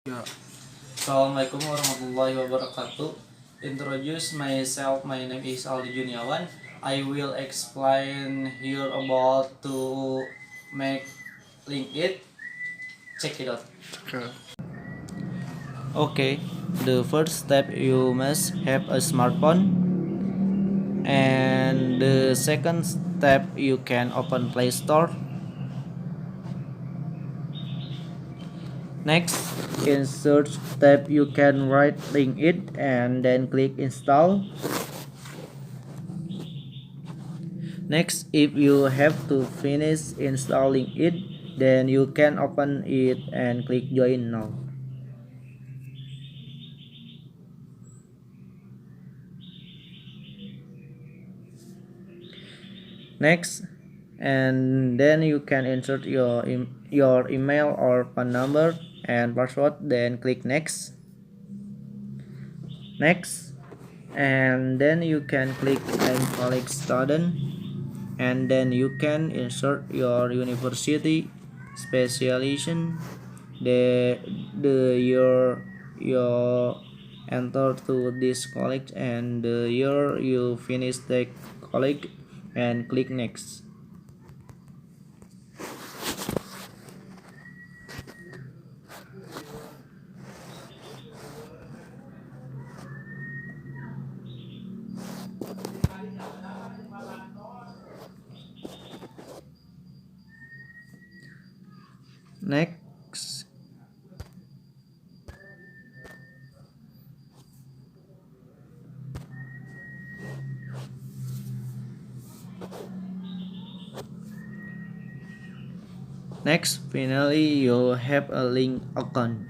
Ya. Assalamualaikum warahmatullahi wabarakatuh. Introduce myself. My name is Aldi Juniawan. I will explain here about to make link it. Check it out. Okay. Okay. The first step, you must have a smartphone. And the second step, you can open Play Store. Next, in search tab you can right link it and then click install. Next, if you have to finish installing it, then you can open it and click join now. Next, and then you can insert your email or phone number and password, then click next. Next, and then you can click I'm college student, and then you can insert your university specialization, the year you enter to this college and the year you finish the college, and click next. Next, finally you have a link account.